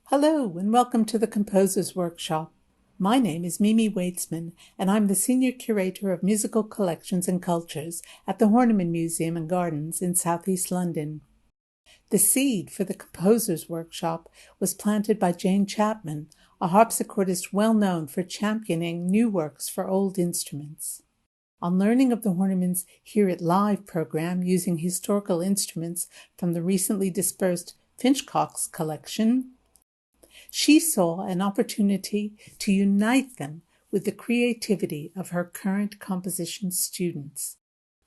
Hello and welcome to the Composers Workshop. My name is Mimi Waitsman and I'm the Senior Curator of Musical Collections and Cultures at the Horniman Museum and Gardens in Southeast London. The seed for the Composers Workshop was planted by Jane Chapman, a harpsichordist well known for championing new works for old instruments. On learning of the Horniman's Hear It Live program using historical instruments from the recently dispersed Finchcocks Collection, she saw an opportunity to unite them with the creativity of her current composition students.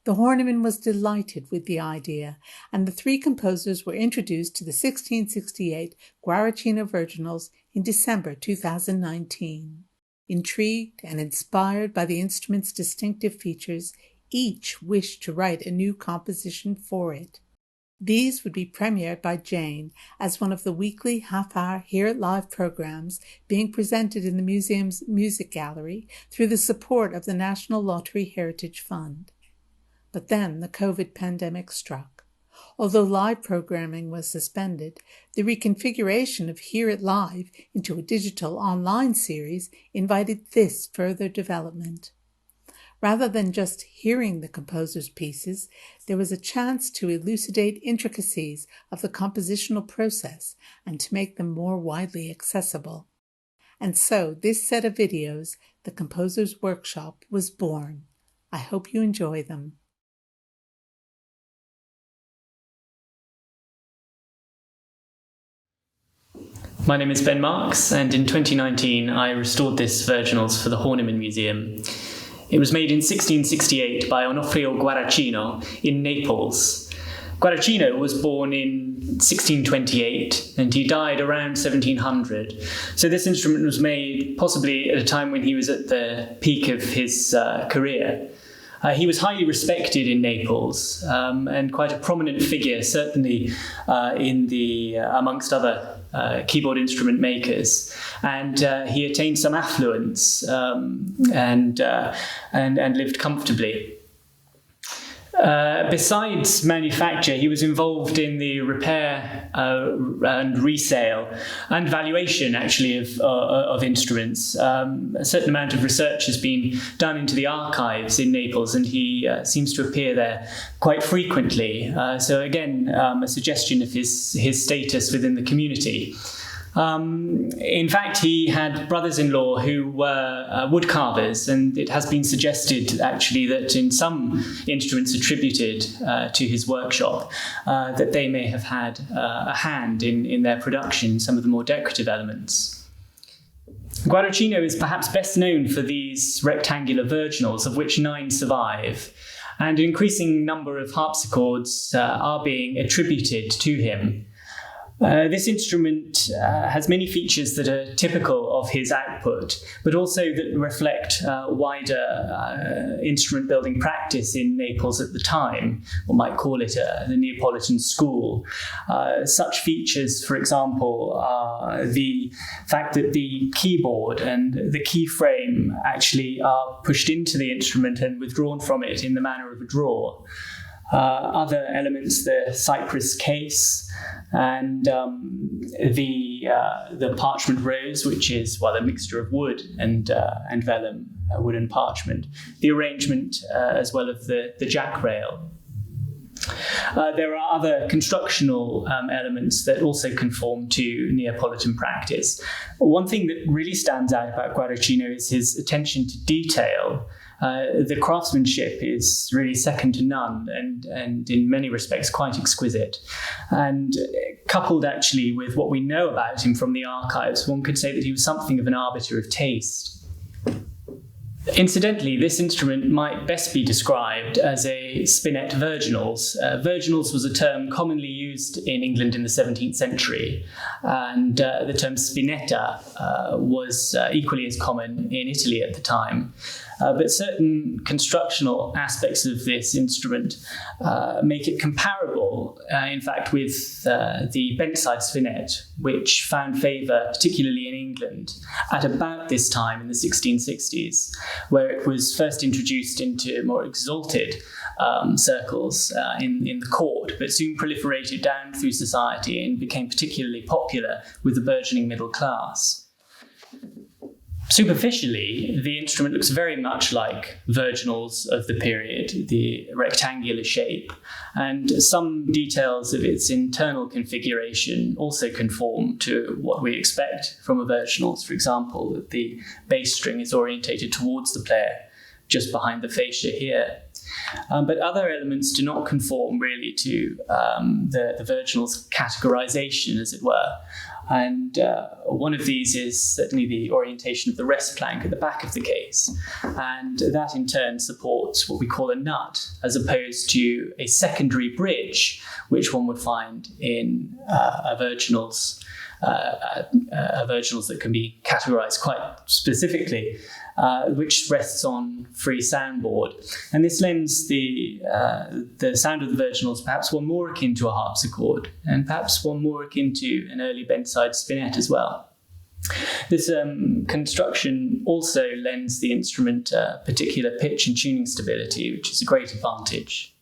The Horniman was delighted with the idea, and the three composers were introduced to the 1668 Guarracino Virginals in December 2019. Intrigued and inspired by the instrument's distinctive features, each wished to write a new composition for it. These would be premiered by Jane as one of the weekly half-hour Hear It Live programs being presented in the museum's music gallery through the support of the National Lottery Heritage Fund. But then the COVID pandemic struck. Although live programming was suspended, the reconfiguration of Hear It Live into a digital online series invited this further development. Rather than just hearing the composer's pieces, there was a chance to elucidate intricacies of the compositional process and to make them more widely accessible. And so this set of videos, the Composer's Workshop, was born. I hope you enjoy them. My name is Ben Marks, and in 2019 I restored this Virginals for the Horniman Museum. It was made in 1668 by Onofrio Guarracino in Naples. Guarracino was born in 1628 and he died around 1700. So this instrument was made possibly at a time when he was at the peak of his career. He was highly respected in Naples and quite a prominent figure, certainly amongst other keyboard instrument makers, and he attained some affluence and lived comfortably. Besides manufacture, he was involved in the repair and resale and valuation, actually, of instruments. A certain amount of research has been done into the archives in Naples, and he seems to appear there quite frequently. So again, a suggestion of his status within the community. In fact, he had brothers-in-law who were woodcarvers, and it has been suggested actually that in some instruments attributed to his workshop, that they may have had a hand in their production, some of the more decorative elements. Guarracino is perhaps best known for these rectangular virginals, of which 9 survive, and an increasing number of harpsichords are being attributed to him. This instrument has many features that are typical of his output, but also that reflect wider instrument building practice in Naples at the time. One might call it the Neapolitan school. Such features, for example, are the fact that the keyboard and the keyframe actually are pushed into the instrument and withdrawn from it in the manner of a drawer. Other elements, the cypress case and the parchment rose, which is a mixture of wood and vellum, wood and parchment. The arrangement as well of the jack rail. There are other constructional elements that also conform to Neapolitan practice. One thing that really stands out about Guarracino is his attention to detail. The craftsmanship is really second to none and in many respects quite exquisite. And coupled actually with what we know about him from the archives, one could say that he was something of an arbiter of taste. Incidentally, this instrument might best be described as a spinet virginals. Virginals was a term commonly used in England in the 17th century, and the term spinetta was equally as common in Italy at the time. but certain constructional aspects of this instrument make it comparable, in fact, with the bent-side spinet, which found favour, particularly in England, at about this time in the 1660s, where it was first introduced into more exalted circles in the court, but soon proliferated down through society and became particularly popular with the burgeoning middle class. Superficially, the instrument looks very much like virginals of the period, the rectangular shape, and some details of its internal configuration also conform to what we expect from a virginals. For example, that the bass string is orientated towards the player, just behind the fascia here. But other elements do not conform really to the virginals categorization, as it were. And one of these is certainly the orientation of the rest plank at the back of the case. And that in turn supports what we call a nut, as opposed to a secondary bridge, which one would find in a virginals that can be categorized quite specifically, which rests on free soundboard. And this lends the sound of the virginals perhaps one more akin to a harpsichord, and perhaps one more akin to an early bent-side spinet as well. This construction also lends the instrument particular pitch and tuning stability, which is a great advantage.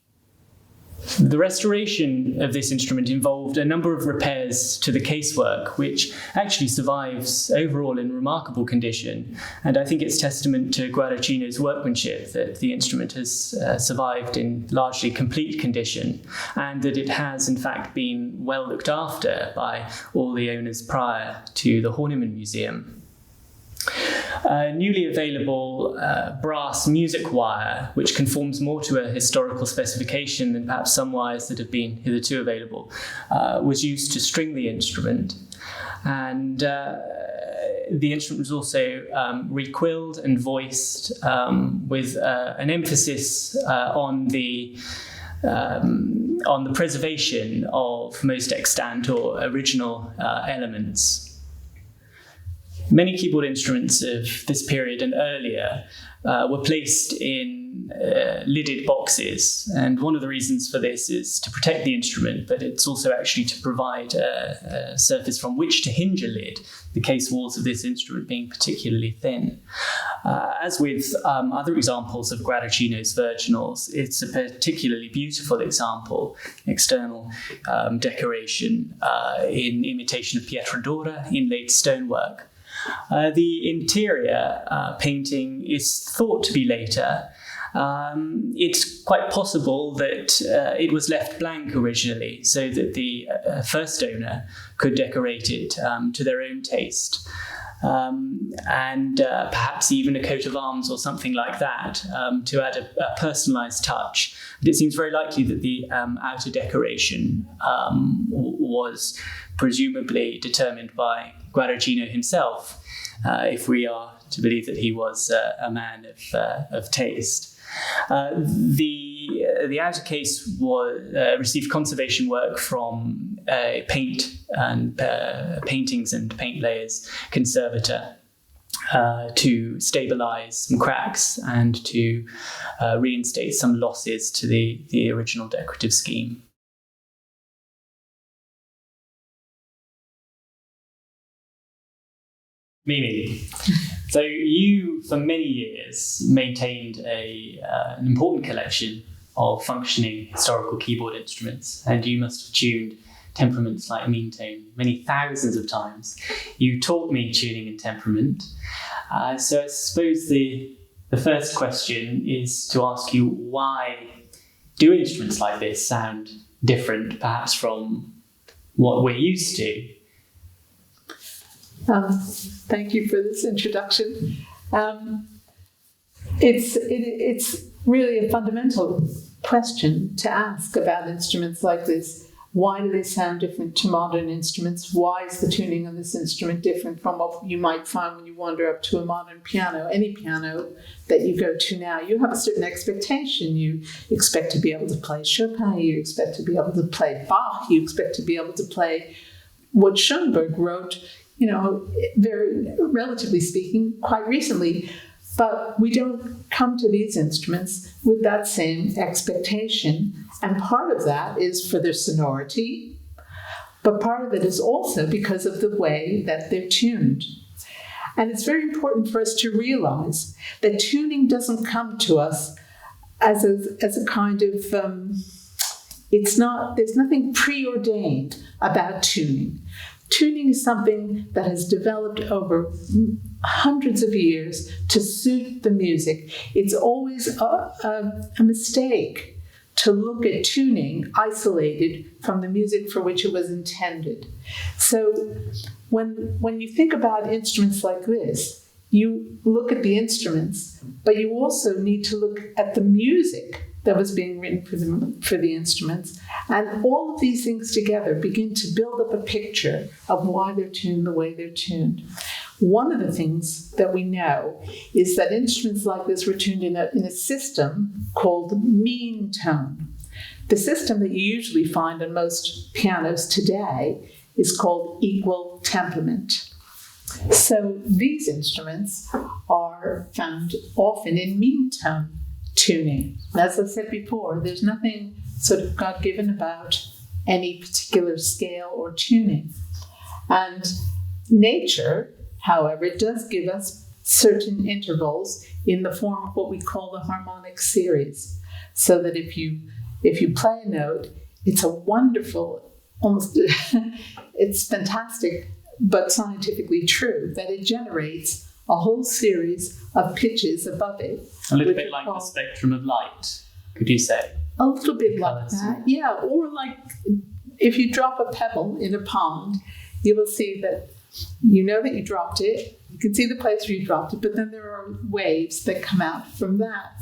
The restoration of this instrument involved a number of repairs to the casework, which actually survives overall in remarkable condition. And I think it's testament to Guarracino's workmanship that the instrument has survived in largely complete condition, and that it has in fact been well looked after by all the owners prior to the Horniman Museum. Newly available brass music wire, which conforms more to a historical specification than perhaps some wires that have been hitherto available, was used to string the instrument. And the instrument was also requilled and voiced with an emphasis on the preservation of most extant or original elements. Many keyboard instruments of this period and earlier were placed in lidded boxes, and one of the reasons for this is to protect the instrument, but it's also actually to provide a surface from which to hinge a lid, the case walls of this instrument being particularly thin. As with other examples of Guarracino's virginals, it's a particularly beautiful example, external decoration in imitation of pietra dura, inlaid stonework. The interior painting is thought to be later. It's quite possible that it was left blank originally, so that the first owner could decorate it to their own taste. And perhaps even a coat of arms or something like that to add a personalised touch. But it seems very likely that the outer decoration was presumably determined by Guarracino himself, if we are to believe that he was a man of taste. The outer case received conservation work from paint and paintings and paint layers conservator to stabilise some cracks and to reinstate some losses to the original decorative scheme. Mimi, so you, for many years, maintained an important collection of functioning historical keyboard instruments, and you must have tuned temperaments like Meantone many thousands of times. You taught me tuning and temperament, so I suppose the first question is to ask you, why do instruments like this sound different, perhaps from what we're used to? Thank you for this introduction. It's really a fundamental question to ask about instruments like this. Why do they sound different to modern instruments? Why is the tuning on this instrument different from what you might find when you wander up to a modern piano? Any piano that you go to now, you have a certain expectation. You expect to be able to play Chopin, you expect to be able to play Bach, you expect to be able to play what Schoenberg wrote, very relatively speaking, quite recently. But we don't come to these instruments with that same expectation. And part of that is for their sonority, but part of it is also because of the way that they're tuned. And it's very important for us to realize that tuning doesn't come to us as a kind of, there's nothing preordained about tuning. Tuning is something that has developed over hundreds of years to suit the music. It's always a mistake to look at tuning isolated from the music for which it was intended. So when you think about instruments like this, you look at the instruments, but you also need to look at the music that was being written for the instruments. And all of these things together begin to build up a picture of why they're tuned the way they're tuned. One of the things that we know is that instruments like this were tuned in a system called Meantone. The system that you usually find on most pianos today is called equal temperament. So these instruments are found often in meantone tuning. As I said before, there's nothing sort of God-given about any particular scale or tuning. And nature, however, does give us certain intervals in the form of what we call the harmonic series. So that if you play a note, it's a wonderful, almost, it's fantastic, but scientifically true, that it generates a whole series of pitches above it. A little bit like the spectrum of light, could you say? A little bit like that, yeah. Or like if you drop a pebble in a pond, you will see that you know that you dropped it. You can see the place where you dropped it, but then there are waves that come out from that.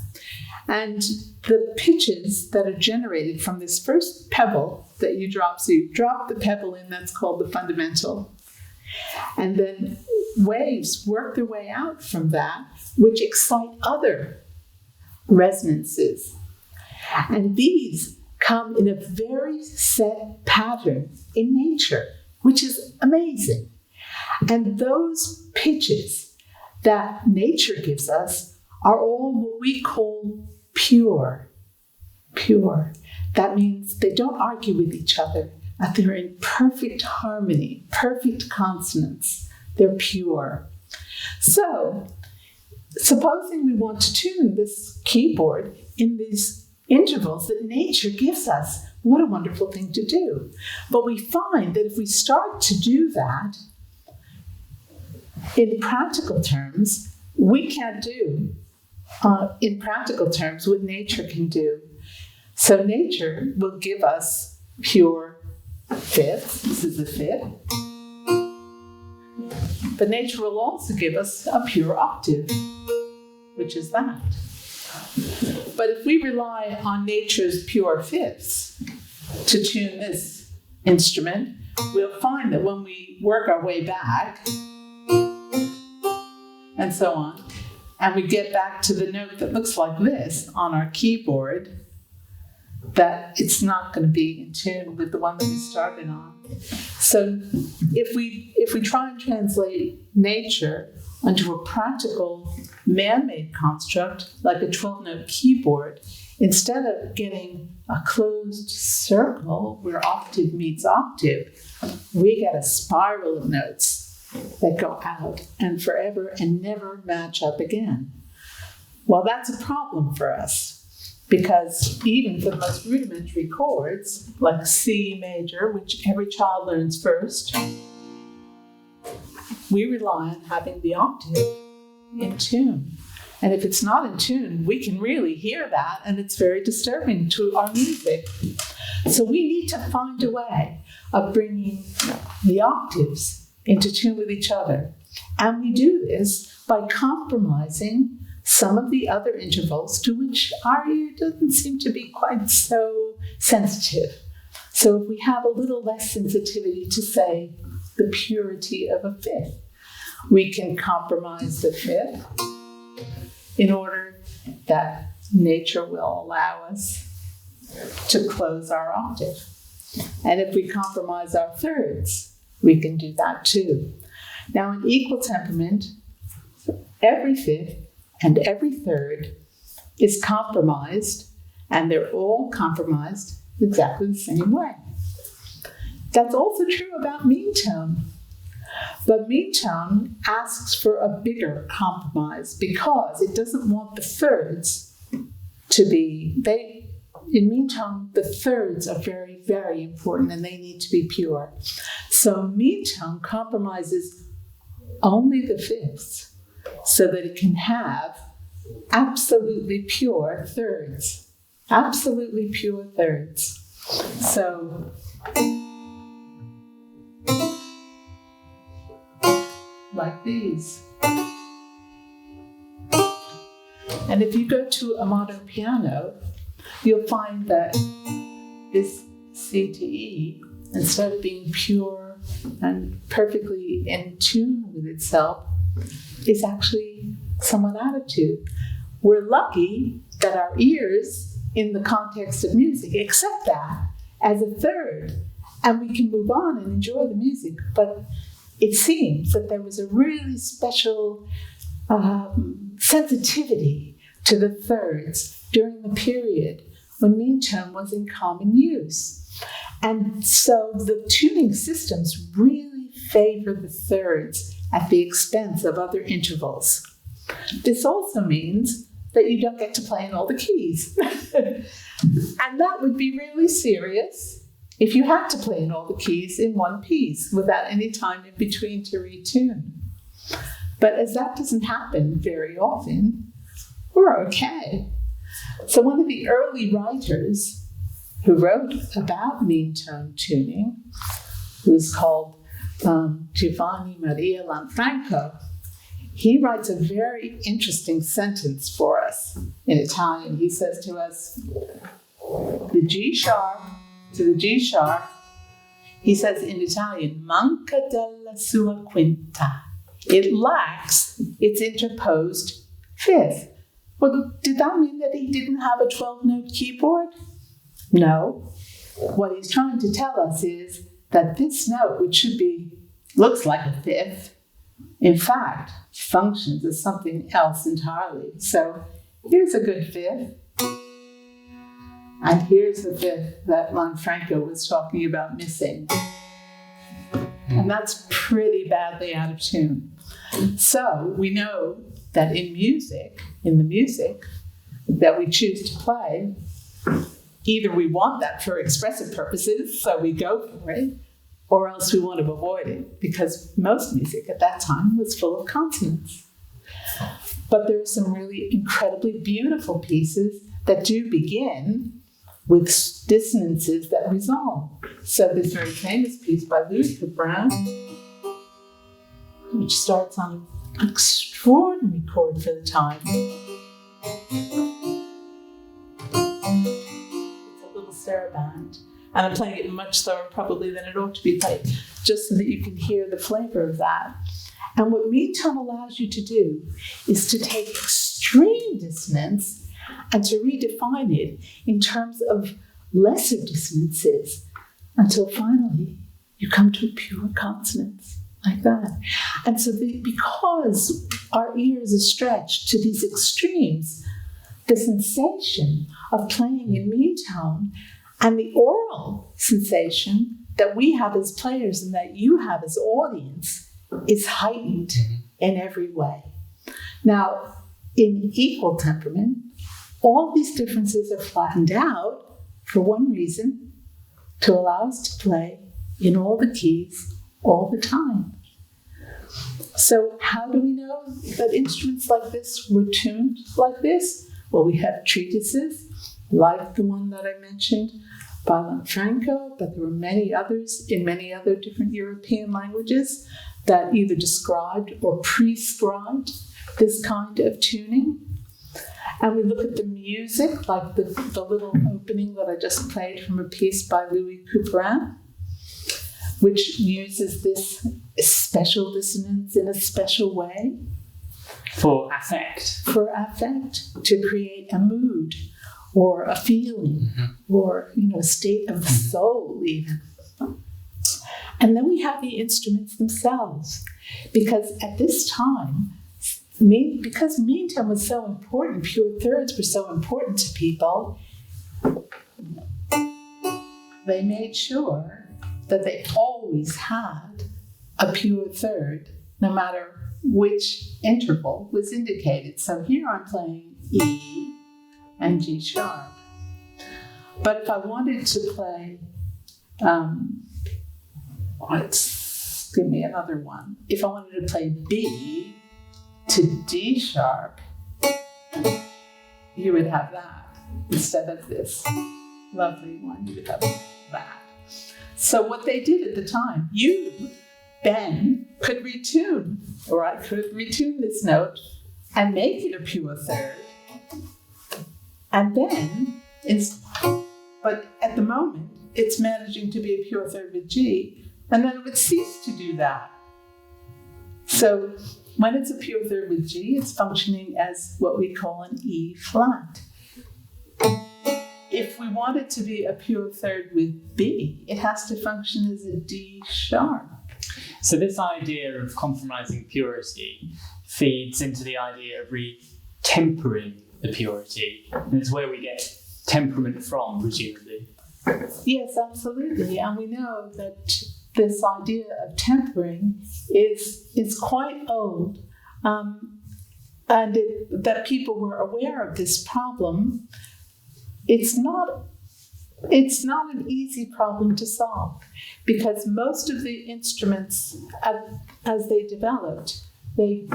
And the pitches that are generated from this first pebble that you drop, so you drop the pebble in, that's called the fundamental. And then waves work their way out from that, which excite other resonances. And these come in a very set pattern in nature, which is amazing. And those pitches that nature gives us are all what we call pure. Pure. That means they don't argue with each other, that they're in perfect harmony, perfect consonance. They're pure. So, supposing we want to tune this keyboard in these intervals that nature gives us, what a wonderful thing to do. But we find that if we start to do that, in practical terms, we can't do, in practical terms, what nature can do. So nature will give us pure fifths. This is a fifth. But nature will also give us a pure octave, which is that. But if we rely on nature's pure fifths to tune this instrument, we'll find that when we work our way back, and so on, and we get back to the note that looks like this on our keyboard, that it's not going to be in tune with the one that we started on. So if we try and translate nature onto a practical man-made construct, like a 12-note keyboard, instead of getting a closed circle where octave meets octave, we get a spiral of notes that go out and forever and never match up again. Well, that's a problem for us, because even for the most rudimentary chords, like C major, which every child learns first, we rely on having the octave in tune. And if it's not in tune, we can really hear that, and it's very disturbing to our music. So we need to find a way of bringing the octaves into tune with each other. And we do this by compromising some of the other intervals to which our ear doesn't seem to be quite so sensitive. So if we have a little less sensitivity to, say, the purity of a fifth, we can compromise the fifth in order that nature will allow us to close our octave. And if we compromise our thirds, we can do that too. Now, in equal temperament, every fifth and every third is compromised, and they're all compromised exactly the same way. That's also true about meantone. But meantone asks for a bigger compromise because it doesn't want the thirds to be, in meantone, the thirds are very, very important and they need to be pure. So meantone compromises only the fifths so that it can have absolutely pure thirds. Absolutely pure thirds. So, like these. And if you go to a modern piano, you'll find that this C to E, instead of being pure and perfectly in tune with itself, is actually somewhat out of tune. We're lucky that our ears, in the context of music, accept that as a third, and we can move on and enjoy the music. But it seems that there was a really special sensitivity to the thirds during the period when meantone was in common use. And so the tuning systems really favor the thirds at the expense of other intervals. This also means that you don't get to play in all the keys. And that would be really serious if you had to play in all the keys in one piece without any time in between to retune. But as that doesn't happen very often, we're okay. So one of the early writers who wrote about meantone tuning, who's called Giovanni Maria Lanfranco, he writes a very interesting sentence for us in Italian. He says to us, the G sharp to the G sharp, he says in Italian, manca della sua quinta. It lacks its interposed fifth. Well, did that mean that he didn't have a 12-note keyboard? No. What he's trying to tell us is that this note, which looks like a fifth, in fact, functions as something else entirely. So here's a good fifth. And here's the fifth that Lanfranco was talking about missing. And that's pretty badly out of tune. So we know that in the music that we choose to play, either we want that for expressive purposes, so we go for it, or else we want to avoid it, because most music at that time was full of consonants. But there are some really incredibly beautiful pieces that do begin with dissonances that resolve. So this very famous piece by Louis Couperin, which starts on an extraordinary chord for the time. It's a little saraband. And I'm playing it much slower probably than it ought to be played, just so that you can hear the flavor of that. And what meantone allows you to do is to take extreme dissonance and to redefine it in terms of lesser dissonances until finally you come to a pure consonance like that. And so because our ears are stretched to these extremes, the sensation of playing in meantone and the oral sensation that we have as players and that you have as audience is heightened in every way. Now, in equal temperament, all these differences are flattened out for one reason, to allow us to play in all the keys all the time. So how do we know that instruments like this were tuned like this? Well, we have treatises like the one that I mentioned by Lanfranco, but there were many others in many other different European languages that either described or prescribed this kind of tuning. And we look at the music, like the little opening that I just played from a piece by Louis Couperin, which uses this special dissonance in a special way. For affect. For affect, to create a mood or a feeling or a state of the soul even. And then we have the instruments themselves, because at this time, because Meantone was so important, pure thirds were so important to people, they made sure that they always had a pure third, no matter which interval was indicated. So here I'm playing E and G sharp. But if I wanted to play, give me another one. If I wanted to play B to D sharp, you would have that instead of this lovely one. You would have that. So what they did at the time, you, Ben, could retune, or I could retune this note and make it a pure third. And then, but at the moment, it's managing to be a pure third with G, and then it would cease to do that. So when it's a pure third with G, it's functioning as what we call an E flat. If we want it to be a pure third with B, it has to function as a D sharp. So this idea of compromising purity feeds into the idea of re-tempering the purity. And it's where we get temperament from, presumably. Yes, absolutely. And we know that this idea of tempering is quite old, and that people were aware of this problem. It's not an easy problem to solve, because most of the instruments, as they developed, the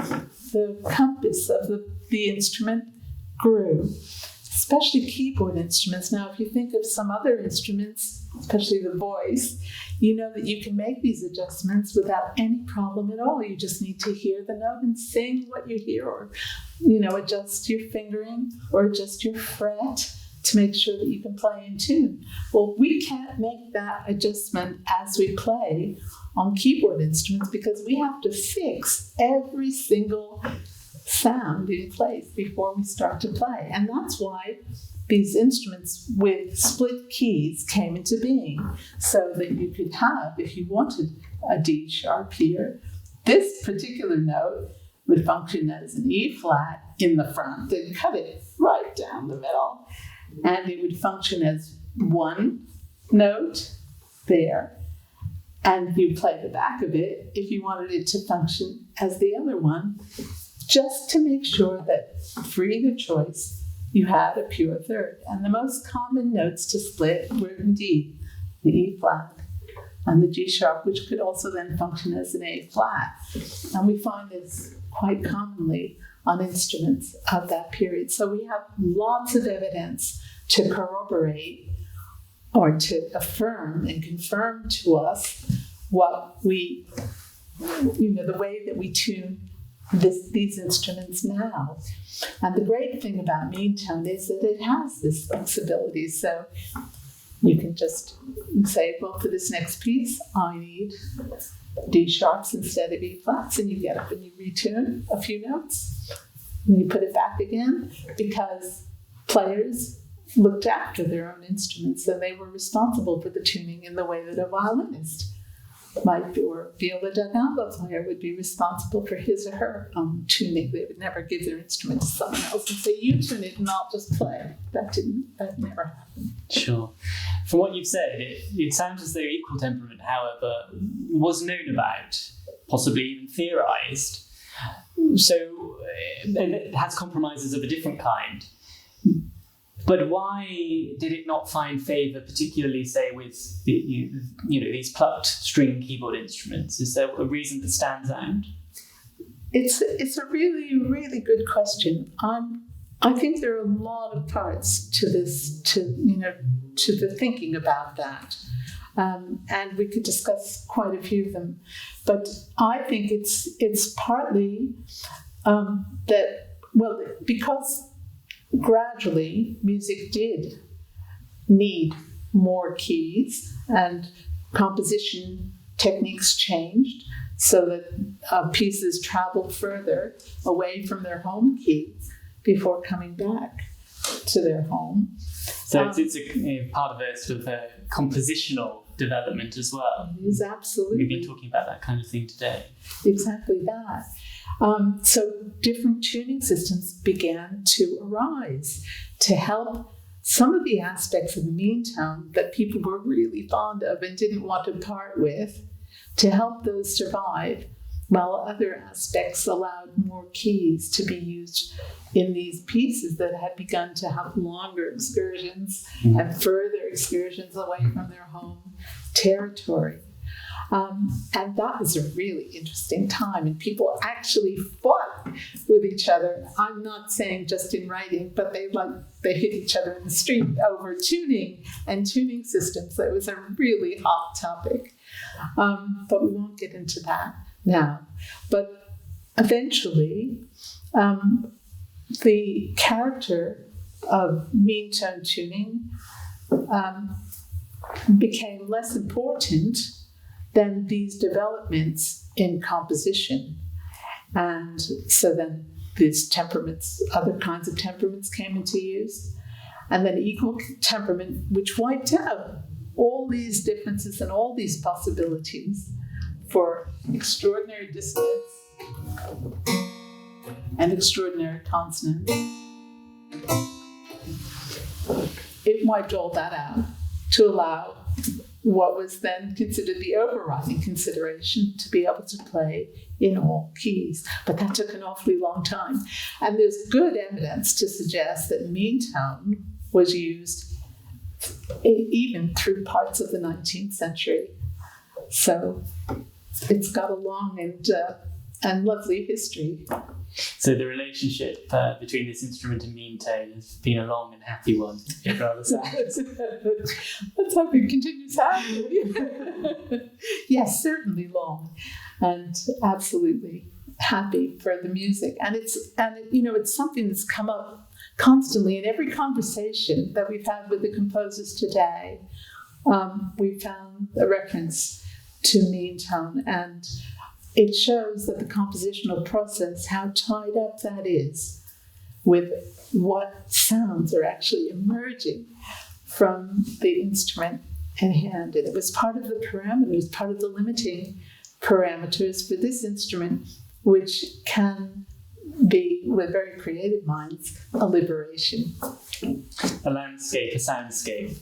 compass of the instrument grew, especially keyboard instruments. Now, if you think of some other instruments, especially the voice, you know that you can make these adjustments without any problem at all. You just need to hear the note and sing what you hear, or, adjust your fingering or adjust your fret to make sure that you can play in tune. Well, we can't make that adjustment as we play on keyboard instruments, because we have to fix every single sound in place before we start to play. And that's why these instruments with split keys came into being, so that you could have, if you wanted a D sharp here, this particular note would function as an E flat in the front and cut it right down the middle. And it would function as one note there. And you play the back of it if you wanted it to function as the other one, just to make sure that for either choice, you had a pure third. And the most common notes to split were indeed the E flat and the G sharp, which could also then function as an A flat. And we find this quite commonly on instruments of that period. So we have lots of evidence to corroborate or to affirm and confirm to us what we, the way that we tune these instruments now. And the great thing about Meantone is that it has this flexibility. So you can just say, well, for this next piece, I need D sharps instead of E flats, and you get up and you retune a few notes, and you put it back again, because players looked after their own instruments, and they were responsible for the tuning in the way that a violinist might be, or viola da gamba player would be responsible for his or her own tuning. They would never give their instrument to someone else and say, you tune it and I'll just play. That never happened. Sure. From what you've said, it sounds as though equal temperament, however, was known about, possibly even theorized. So it has compromises of a different kind. But why did it not find favour, particularly, say, with these plucked string keyboard instruments? Is there a reason that stands out? It's a really, really good question. I think there are a lot of parts to this, to the thinking about that, and we could discuss quite a few of them. But I think it's partly because gradually music did need more keys, and composition techniques changed so that pieces traveled further away from their home key before coming back to their home. So it's a part of a sort of a compositional development as well. It is absolutely. We've been talking about that kind of thing today. Exactly that. So different tuning systems began to arise to help some of the aspects of the Meantone that people were really fond of and didn't want to part with, to help those survive, while other aspects allowed more keys to be used in these pieces that had begun to have longer excursions and further excursions away from their home territory. And that was a really interesting time, and people actually fought with each other. I'm not saying just in writing, but they hit each other in the street over tuning and tuning systems. It was a really hot topic. But we won't get into that now. But eventually, the character of Meantone tuning became less important than these developments in composition. And so then these temperaments, other kinds of temperaments came into use. And then equal temperament, which wiped out all these differences and all these possibilities for extraordinary dissonance and extraordinary consonance. It wiped all that out to allow what was then considered the overriding consideration, to be able to play in all keys. But that took an awfully long time. And there's good evidence to suggest that Meantone was used even through parts of the 19th century. So it's got a long and lovely history. So the relationship between this instrument and Meantone has been a long and happy one, it rather sounds. Let's hope it continues happy. Yes, certainly long, and absolutely happy for the music. And it's something that's come up constantly in every conversation that we've had with the composers today. We found a reference to Meantone, and it shows that the compositional process, how tied up that is with what sounds are actually emerging from the instrument in hand. And it was part of the parameters, part of the limiting parameters for this instrument, which can be, with very creative minds, a liberation. A landscape, a soundscape.